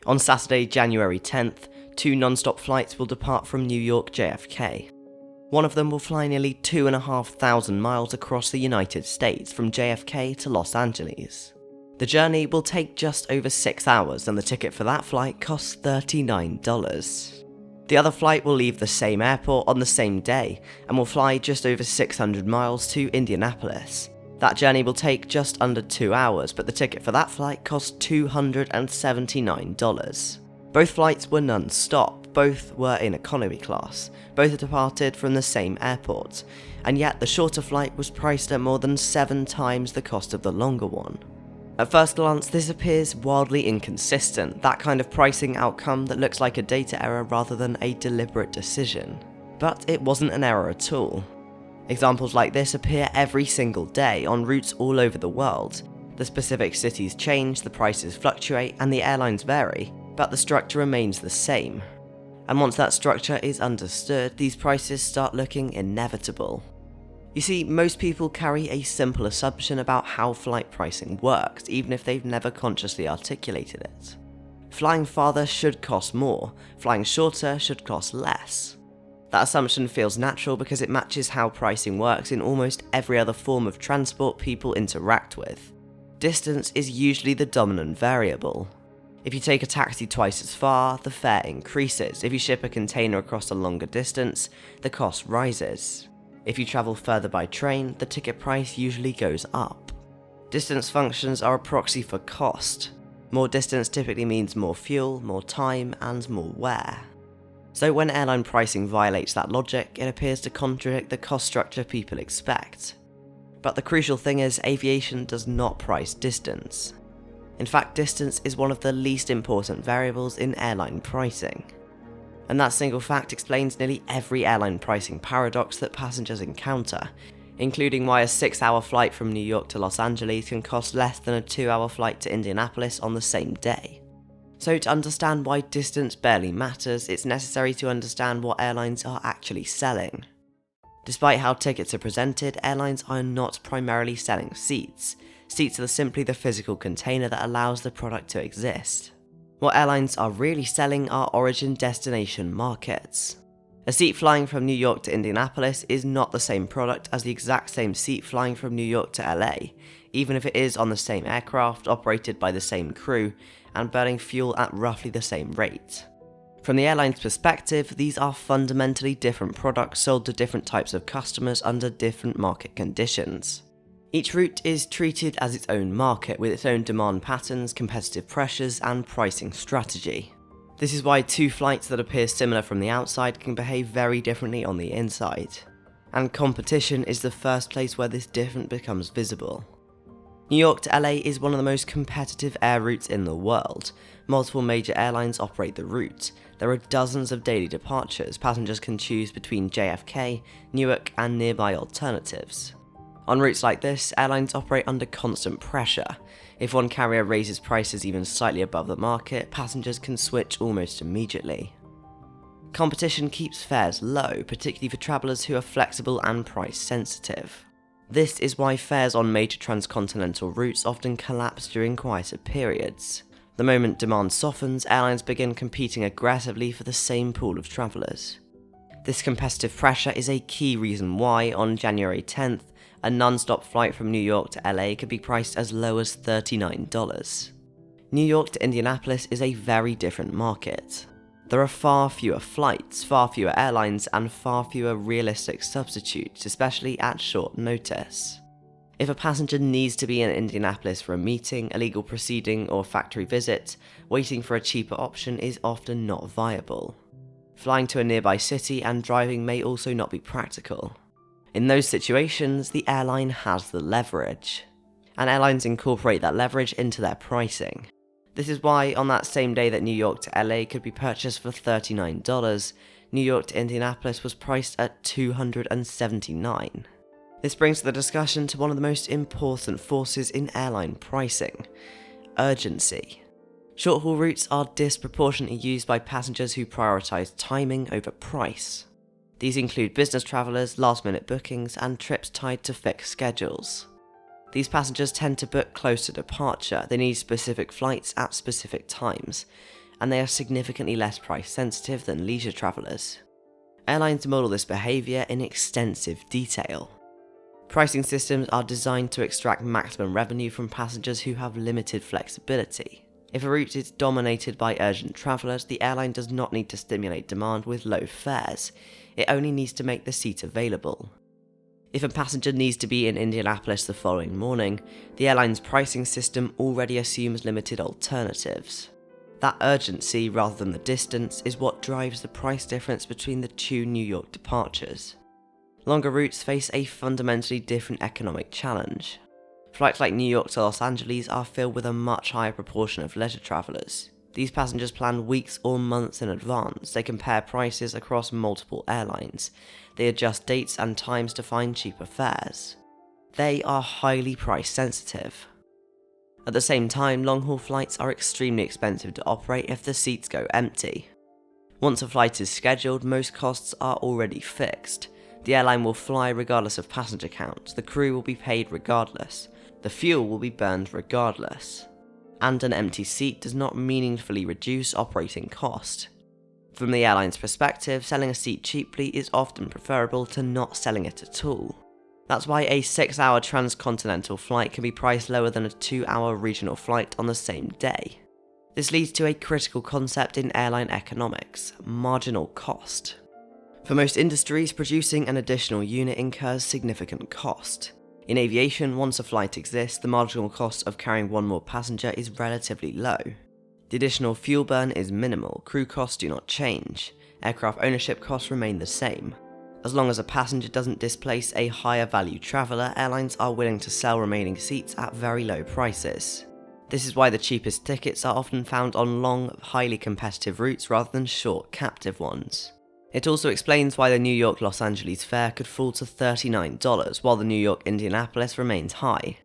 On Saturday, January 10th, 2 non-stop flights will depart from New York JFK. One of them will fly nearly 2,500 miles across the United States from JFK to Los Angeles. The journey will take just over 6 hours and the ticket for that flight costs $39. The other flight will leave the same airport on the same day and will fly just over 600 miles to Indianapolis. That journey will take just under 2 hours, but the ticket for that flight costs $279. Both flights were non-stop, both were in economy class, both departed from the same airport, and yet the shorter flight was priced at more than 7 times the cost of the longer one. At first glance, this appears wildly inconsistent, that kind of pricing outcome that looks like a data error rather than a deliberate decision. But it wasn't an error at all. Examples like this appear every single day on routes all over the world. The specific cities change, the prices fluctuate, and the airlines vary, but the structure remains the same. And once that structure is understood, these prices start looking inevitable. You see, most people carry a simple assumption about how flight pricing works, even if they've never consciously articulated it. Flying farther should cost more, flying shorter should cost less. That assumption feels natural because it matches how pricing works in almost every other form of transport people interact with. Distance is usually the dominant variable. If you take a taxi twice as far, the fare increases. If you ship a container across a longer distance, the cost rises. If you travel further by train, the ticket price usually goes up. Distance functions are a proxy for cost. More distance typically means more fuel, more time, and more wear. So when airline pricing violates that logic, it appears to contradict the cost structure people expect. But the crucial thing is, aviation does not price distance. In fact, distance is one of the least important variables in airline pricing. And that single fact explains nearly every airline pricing paradox that passengers encounter, including why a 6-hour flight from New York to Los Angeles can cost less than a 2-hour flight to Indianapolis on the same day. So to understand why distance barely matters, it's necessary to understand what airlines are actually selling. Despite how tickets are presented, airlines are not primarily selling seats. Seats are simply the physical container that allows the product to exist. What airlines are really selling are origin-destination markets. A seat flying from New York to Indianapolis is not the same product as the exact same seat flying from New York to LA, even if it is on the same aircraft, operated by the same crew, and burning fuel at roughly the same rate. From the airline's perspective, these are fundamentally different products sold to different types of customers under different market conditions. Each route is treated as its own market, with its own demand patterns, competitive pressures, and pricing strategy. This is why 2 flights that appear similar from the outside can behave very differently on the inside. And competition is the first place where this difference becomes visible. New York to LA is one of the most competitive air routes in the world. Multiple major airlines operate the route. There are dozens of daily departures. Passengers can choose between JFK, Newark, and nearby alternatives. On routes like this, airlines operate under constant pressure. If one carrier raises prices even slightly above the market, passengers can switch almost immediately. Competition keeps fares low, particularly for travellers who are flexible and price sensitive. This is why fares on major transcontinental routes often collapse during quieter periods. The moment demand softens, airlines begin competing aggressively for the same pool of travellers. This competitive pressure is a key reason why, on January 10th, a non-stop flight from New York to LA could be priced as low as $39. New York to Indianapolis is a very different market. There are far fewer flights, far fewer airlines, and far fewer realistic substitutes, especially at short notice. If a passenger needs to be in Indianapolis for a meeting, a legal proceeding, or factory visit, waiting for a cheaper option is often not viable. Flying to a nearby city and driving may also not be practical. In those situations, the airline has the leverage, and airlines incorporate that leverage into their pricing. This is why, on that same day that New York to LA could be purchased for $39, New York to Indianapolis was priced at $279. This brings the discussion to one of the most important forces in airline pricing: urgency. Short-haul routes are disproportionately used by passengers who prioritize timing over price. These include business travelers, last-minute bookings, and trips tied to fixed schedules. These passengers tend to book close to departure. They need specific flights at specific times. and they are significantly less price sensitive than leisure travellers. Airlines model this behaviour in extensive detail. Pricing systems are designed to extract maximum revenue from passengers who have limited flexibility. If a route is dominated by urgent travellers, the airline does not need to stimulate demand with low fares, it only needs to make the seat available. If a passenger needs to be in Indianapolis the following morning, the airline's pricing system already assumes limited alternatives. That urgency, rather than the distance, is what drives the price difference between the two New York departures. Longer routes face a fundamentally different economic challenge. Flights like New York to Los Angeles are filled with a much higher proportion of leisure travellers. These passengers plan weeks or months in advance, they compare prices across multiple airlines, they adjust dates and times to find cheaper fares. They are highly price sensitive. At the same time, long-haul flights are extremely expensive to operate if the seats go empty. Once a flight is scheduled, most costs are already fixed. The airline will fly regardless of passenger count, the crew will be paid regardless, the fuel will be burned regardless, and an empty seat does not meaningfully reduce operating cost. From the airline's perspective, selling a seat cheaply is often preferable to not selling it at all. That's why a 6-hour transcontinental flight can be priced lower than a 2-hour regional flight on the same day. This leads to a critical concept in airline economics: marginal cost. For most industries, producing an additional unit incurs significant cost. In aviation, once a flight exists, the marginal cost of carrying one more passenger is relatively low. The additional fuel burn is minimal, crew costs do not change, aircraft ownership costs remain the same. As long as a passenger doesn't displace a higher value traveller, airlines are willing to sell remaining seats at very low prices. This is why the cheapest tickets are often found on long, highly competitive routes rather than short, captive ones. It also explains why the New York-Los Angeles fare could fall to $39 while the New York-Indianapolis remains high.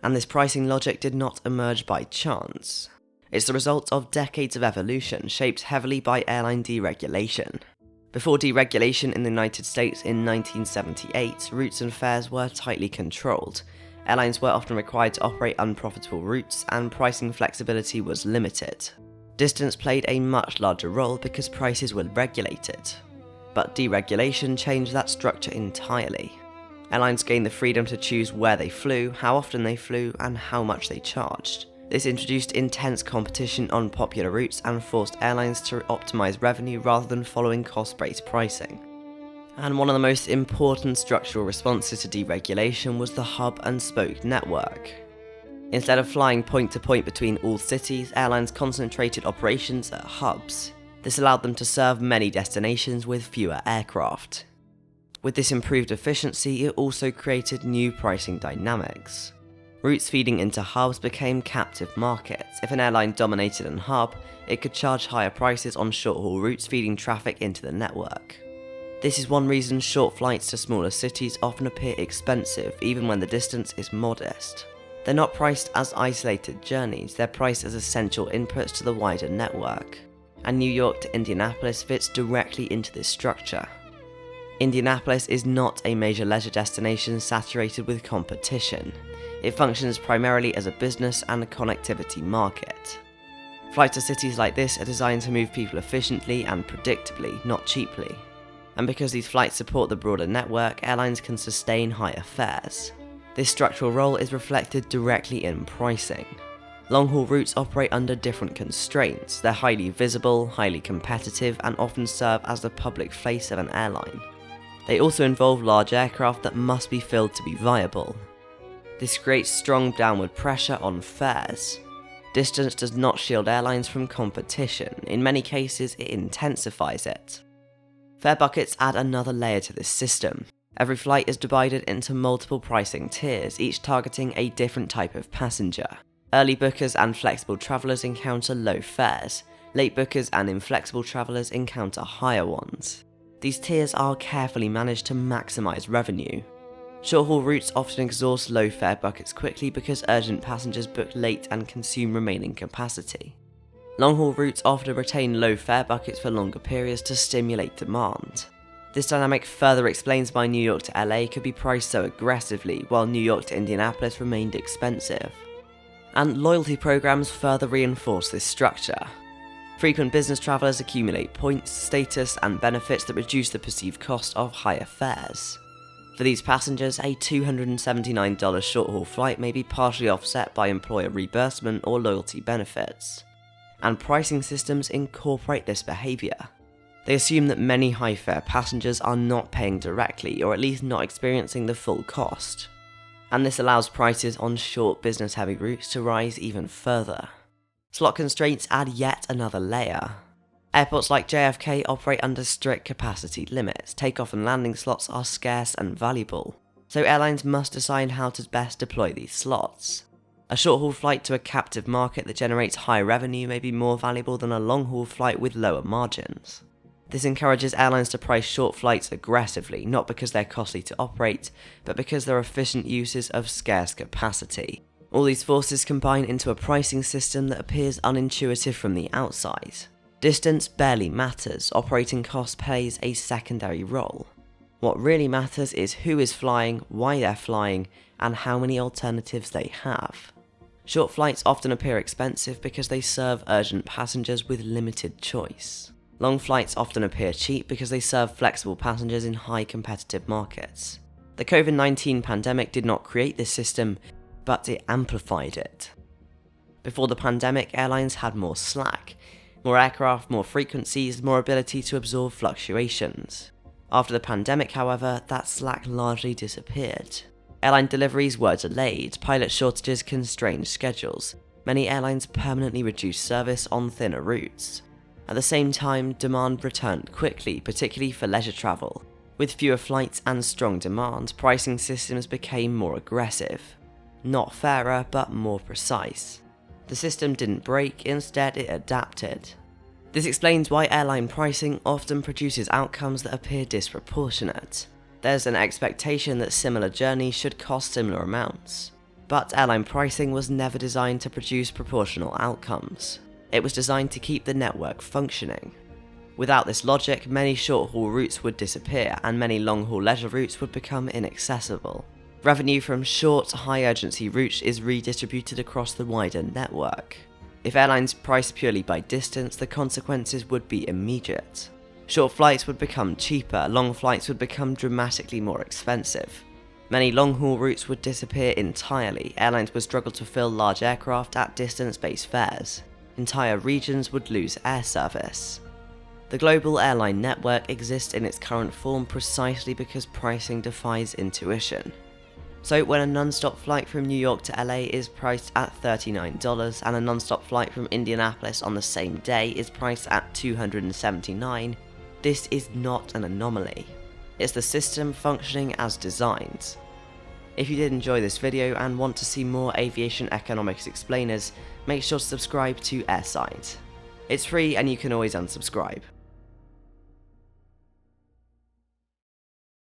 And this pricing logic did not emerge by chance. It's the result of decades of evolution shaped heavily by airline deregulation. Before deregulation in the United States in 1978, routes and fares were tightly controlled. Airlines were often required to operate unprofitable routes, and pricing flexibility was limited. Distance played a much larger role because prices were regulated. But deregulation changed that structure entirely. Airlines gained the freedom to choose where they flew, how often they flew, and how much they charged. This introduced intense competition on popular routes and forced airlines to optimize revenue rather than following cost-based pricing. And one of the most important structural responses to deregulation was the hub and spoke network. Instead of flying point to point between all cities, airlines concentrated operations at hubs. This allowed them to serve many destinations with fewer aircraft. With this improved efficiency, it also created new pricing dynamics. Routes feeding into hubs became captive markets. If an airline dominated a hub, it could charge higher prices on short-haul routes feeding traffic into the network. This is one reason short flights to smaller cities often appear expensive, even when the distance is modest. They're not priced as isolated journeys, they're priced as essential inputs to the wider network. And New York to Indianapolis fits directly into this structure. Indianapolis is not a major leisure destination saturated with competition. It functions primarily as a business and a connectivity market. Flights to cities like this are designed to move people efficiently and predictably, not cheaply. And because these flights support the broader network, airlines can sustain higher fares. This structural role is reflected directly in pricing. Long-haul routes operate under different constraints. They're highly visible, highly competitive, and often serve as the public face of an airline. They also involve large aircraft that must be filled to be viable. This creates strong downward pressure on fares. Distance does not shield airlines from competition. In many cases, it intensifies it. Fare buckets add another layer to this system. Every flight is divided into multiple pricing tiers, each targeting a different type of passenger. Early bookers and flexible travellers encounter low fares. Late bookers and inflexible travellers encounter higher ones. These tiers are carefully managed to maximise revenue. Short-haul routes often exhaust low fare buckets quickly because urgent passengers book late and consume remaining capacity. Long-haul routes often retain low fare buckets for longer periods to stimulate demand. This dynamic further explains why New York to LA could be priced so aggressively, while New York to Indianapolis remained expensive. And loyalty programs further reinforce this structure. Frequent business travellers accumulate points, status, and benefits that reduce the perceived cost of higher fares. For these passengers, a $279 short-haul flight may be partially offset by employer reimbursement or loyalty benefits, and pricing systems incorporate this behaviour. They assume that many high-fare passengers are not paying directly, or at least not experiencing the full cost, and this allows prices on short business-heavy routes to rise even further. Slot constraints add yet another layer. Airports like JFK operate under strict capacity limits. Takeoff and landing slots are scarce and valuable, so airlines must decide how to best deploy these slots. A short-haul flight to a captive market that generates high revenue may be more valuable than a long-haul flight with lower margins. This encourages airlines to price short flights aggressively, not because they're costly to operate, but because they're efficient uses of scarce capacity. All these forces combine into a pricing system that appears unintuitive from the outside. Distance barely matters, operating cost plays a secondary role. What really matters is who is flying, why they're flying, and how many alternatives they have. Short flights often appear expensive because they serve urgent passengers with limited choice. Long flights often appear cheap because they serve flexible passengers in high competitive markets. The COVID-19 pandemic did not create this system, but it amplified it. Before the pandemic, airlines had more slack. More aircraft, more frequencies, more ability to absorb fluctuations. After the pandemic, however, that slack largely disappeared. Airline deliveries were delayed, pilot shortages constrained schedules. Many airlines permanently reduced service on thinner routes. At the same time, demand returned quickly, particularly for leisure travel. With fewer flights and strong demand, pricing systems became more aggressive. Not fairer, but more precise. The system didn't break, instead it adapted. This explains why airline pricing often produces outcomes that appear disproportionate. There's an expectation that similar journeys should cost similar amounts. But airline pricing was never designed to produce proportional outcomes. It was designed to keep the network functioning. Without this logic, many short-haul routes would disappear, and many long-haul leisure routes would become inaccessible. Revenue from short, high-urgency routes is redistributed across the wider network. If airlines priced purely by distance, the consequences would be immediate. Short flights would become cheaper, long flights would become dramatically more expensive. Many long-haul routes would disappear entirely, airlines would struggle to fill large aircraft at distance-based fares. Entire regions would lose air service. The global airline network exists in its current form precisely because pricing defies intuition. So when a non-stop flight from New York to LA is priced at $39 and a non-stop flight from Indianapolis on the same day is priced at $279, this is not an anomaly. It's the system functioning as designed. If you did enjoy this video and want to see more aviation economics explainers, make sure to subscribe to Airside. It's free and you can always unsubscribe.